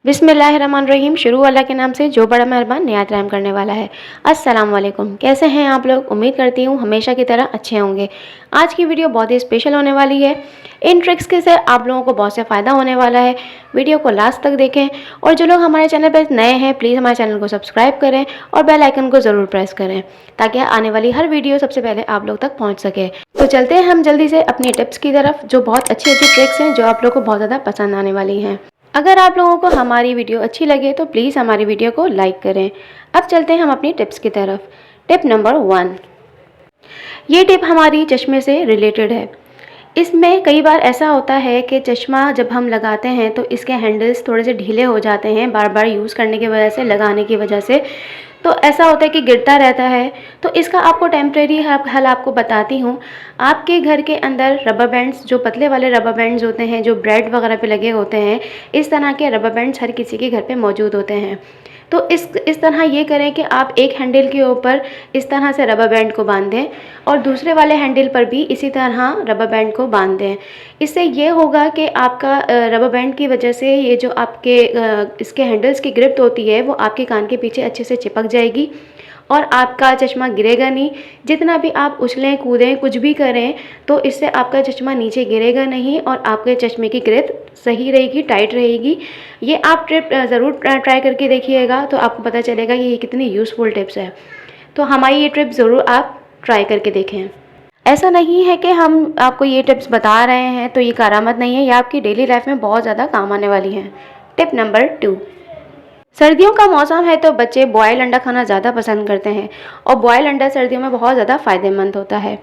बिस्मिल्लाहिर्रहमानिर्रहीम। शुरू अल्लाह के नाम से जो बड़ा मेहरबान निहायत रहम करने वाला है। अस्सलाम वालेकुम। कैसे हैं आप लोग? उम्मीद करती हूँ हमेशा की तरह अच्छे होंगे। आज की वीडियो बहुत ही स्पेशल होने वाली है। इन ट्रिक्स के से आप लोगों को बहुत से फ़ायदा होने वाला है। वीडियो को लास्ट तक देखें और जो लोग हमारे चैनल पर नए हैं प्लीज़ हमारे चैनल को सब्सक्राइब करें और बेल आइकन को ज़रूर प्रेस करें ताकि आने वाली हर वीडियो सबसे पहले आप लोग तक पहुँच सके। तो चलते हैं हम जल्दी से अपनी टिप्स की तरफ, जो बहुत अच्छी अच्छी ट्रिक्स हैं जो आप लोग को बहुत ज़्यादा पसंद आने वाली हैं। अगर आप लोगों को हमारी वीडियो अच्छी लगे तो प्लीज़ हमारी वीडियो को लाइक करें। अब चलते हैं हम अपनी टिप्स की तरफ। टिप नंबर 1, ये टिप हमारी चश्मे से रिलेटेड है। इसमें कई बार ऐसा होता है कि चश्मा जब हम लगाते हैं तो इसके हैंडल्स थोड़े से ढीले हो जाते हैं, बार बार यूज़ करने की वजह से, लगाने की वजह से। तो ऐसा होता है कि गिरता रहता है। तो इसका आपको टेम्परेरी हल आपको बताती हूँ। आपके घर के अंदर रबर बैंड्स, जो पतले वाले रबर बैंड्स होते हैं जो ब्रेड वगैरह पे लगे होते हैं, इस तरह के रबर बैंड्स हर किसी के घर पे मौजूद होते हैं। तो इस तरह ये करें कि आप एक हैंडल के ऊपर इस तरह से रबर बैंड को बांध दें और दूसरे वाले हैंडल पर भी इसी तरह रबर बैंड को बांध दें। इससे ये होगा कि आपका रबर बैंड की वजह से ये जो आपके इसके हैंडल्स की ग्रिप होती है वो आपके कान के पीछे अच्छे से चिपक जाएगी और आपका चश्मा गिरेगा नहीं। जितना भी आप उछलें कूदें कुछ भी करें तो इससे आपका चश्मा नीचे गिरेगा नहीं और आपके चश्मे की ग्रिप सही रहेगी, टाइट रहेगी। ये आप ट्रिप ज़रूर ट्राई करके देखिएगा तो आपको पता चलेगा कि ये कितनी यूज़फुल टिप्स है। तो हमारी ये ट्रिप ज़रूर आप ट्राई करके देखें। ऐसा नहीं है कि हम आपको ये टिप्स बता रहे हैं तो ये करामत नहीं है, ये आपकी डेली लाइफ में बहुत ज़्यादा काम आने वाली हैं। टिप नंबर 2, सर्दियों का मौसम है तो बच्चे बॉयल अंडा खाना ज़्यादा पसंद करते हैं और बॉयल अंडा सर्दियों में बहुत ज़्यादा फ़ायदेमंद होता है।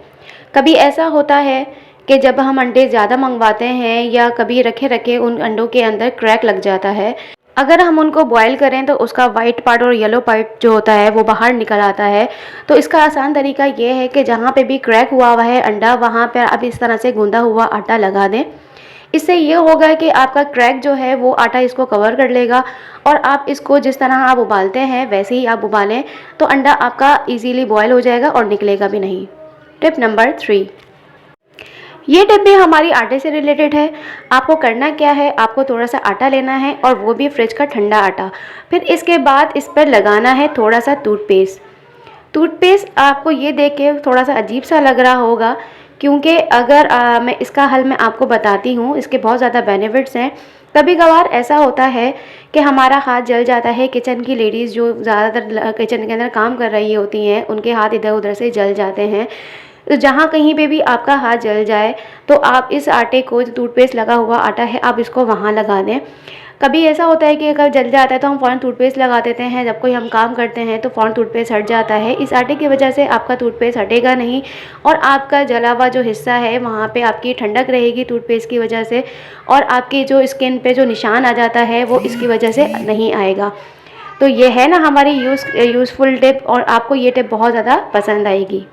कभी ऐसा होता है कि जब हम अंडे ज़्यादा मंगवाते हैं या कभी रखे रखे उन अंडों के अंदर क्रैक लग जाता है। अगर हम उनको बॉयल करें तो उसका वाइट पार्ट और येलो पार्ट जो होता है वो बाहर निकल आता है। तो इसका आसान तरीका ये है कि जहाँ पे भी क्रैक हुआ हुआ है अंडा, वहाँ पर आप इस तरह से गूंदा हुआ आटा लगा दें। इससे ये होगा कि आपका क्रैक जो है वो आटा इसको कवर कर लेगा और आप इसको जिस तरह आप उबालते हैं वैसे ही आप उबालें तो अंडा आपका इजीली बॉयल हो जाएगा और निकलेगा भी नहीं। टिप नंबर 3, ये टिप भी हमारी आटे से रिलेटेड है। आपको करना क्या है, आपको थोड़ा सा आटा लेना है और वो भी फ्रिज का ठंडा आटा। फिर इसके बाद इस पर लगाना है थोड़ा सा टूथपेस्ट। टूथपेस्ट आपको ये देख के थोड़ा सा अजीब सा लग रहा होगा क्योंकि अगर मैं इसका हल मैं आपको बताती हूँ, इसके बहुत ज़्यादा बेनिफिट्स हैं। कभी कभार ऐसा होता है कि हमारा हाथ जल जाता है। किचन की लेडीज़ जो ज़्यादातर किचन के अंदर काम कर रही होती हैं उनके हाथ इधर उधर से जल जाते हैं। तो जहाँ कहीं पे भी आपका हाथ जल जाए तो आप इस आटे को, जो टूथपेस्ट लगा हुआ आटा है, आप इसको वहाँ लगा दें। कभी ऐसा होता है कि अगर जल जाता है तो हम फ़ौरन टूथपेस्ट लगा देते हैं, जब कोई हम काम करते हैं तो फ़ौरन टूथपेस्ट हट जाता है। इस आटे की वजह से आपका टूथपेस्ट हटेगा नहीं और आपका जला हुआ जो हिस्सा है वहाँ पे आपकी ठंडक रहेगी टूथपेस्ट की वजह से और आपकी जो स्किन पे जो निशान आ जाता है वो इसकी वजह से नहीं आएगा। तो ये है ना हमारी यूज़फुल टिप और आपको ये टिप बहुत ज़्यादा पसंद आएगी।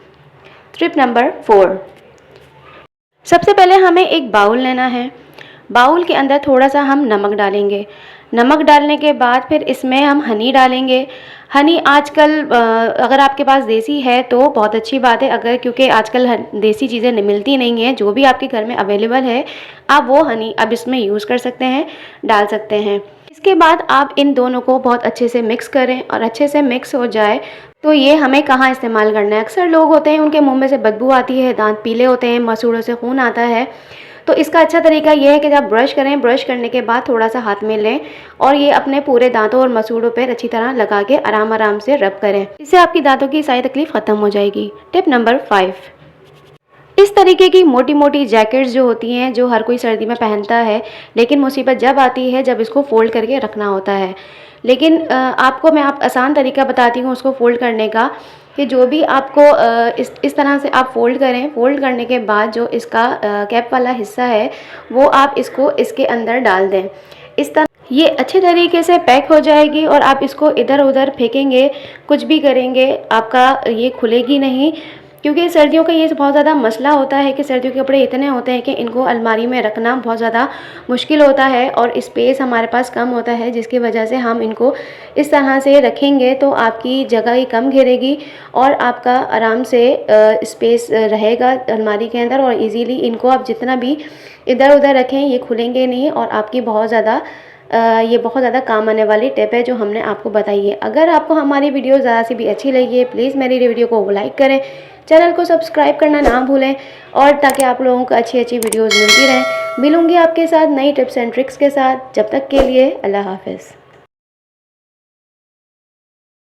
टिप नंबर 4, सबसे पहले हमें एक बाउल लेना है। बाउल के अंदर थोड़ा सा हम नमक डालेंगे। नमक डालने के बाद फिर इसमें हम हनी डालेंगे। हनी आजकल अगर आपके पास देसी है तो बहुत अच्छी बात है, अगर क्योंकि आजकल देसी चीज़ें मिलती नहीं हैं। जो भी आपके घर में अवेलेबल है आप वो हनी अब इसमें यूज़ कर सकते हैं, डाल सकते हैं। इसके बाद आप इन दोनों को बहुत अच्छे से मिक्स करें और अच्छे से मिक्स हो जाए तो ये हमें कहाँ इस्तेमाल करना है। अक्सर लोग होते हैं उनके मुंह में से बदबू आती है, दांत पीले होते हैं, मसूड़ों से खून आता है। तो इसका अच्छा तरीका ये है कि जब ब्रश करें, ब्रश करने के बाद थोड़ा सा हाथ में लें और ये अपने पूरे दांतों और मसूड़ों पर अच्छी तरह लगा के आराम आराम से रब करें। इससे आपकी दांतों की सारी तकलीफ ख़त्म हो जाएगी। टिप नंबर 5, इस तरीके की मोटी मोटी जैकेट्स जो होती हैं जो हर कोई सर्दी में पहनता है, लेकिन मुसीबत जब आती है जब इसको फ़ोल्ड करके रखना होता है। लेकिन आपको मैं आसान तरीका बताती हूँ उसको फ़ोल्ड करने का, कि जो भी आपको इस तरह से आप फ़ोल्ड करें। फ़ोल्ड करने के बाद जो इसका कैप वाला हिस्सा है वो आप इसको इसके अंदर डाल दें। इस तरह ये अच्छे तरीके से पैक हो जाएगी और आप इसको इधर उधर फेंकेंगे, कुछ भी करेंगे, आपका ये खुलेगी नहीं। क्योंकि सर्दियों का ये बहुत ज़्यादा मसला होता है कि सर्दियों के कपड़े इतने होते हैं कि इनको अलमारी में रखना बहुत ज़्यादा मुश्किल होता है और स्पेस हमारे पास कम होता है, जिसकी वजह से हम इनको इस तरह से रखेंगे तो आपकी जगह ही कम घेरेगी और आपका आराम से स्पेस रहेगा अलमारी के अंदर और इजीली इनको आप जितना भी इधर उधर रखें ये खुलेंगे नहीं और आपकी बहुत ज़्यादा ये बहुत ज़्यादा काम आने वाली टिप है जो हमने आपको बताई है। अगर आपको हमारी वीडियो ज़रा सी भी अच्छी लगी है, प्लीज़ मेरी वीडियो को लाइक करें, चैनल को सब्सक्राइब करना ना भूलें, और ताकि आप लोगों को अच्छी अच्छी वीडियोज़ मिलती रहें। मिलूँगी आपके साथ नई टिप्स एंड ट्रिक्स के साथ। जब तक के लिए अल्लाह हाफ़िज़।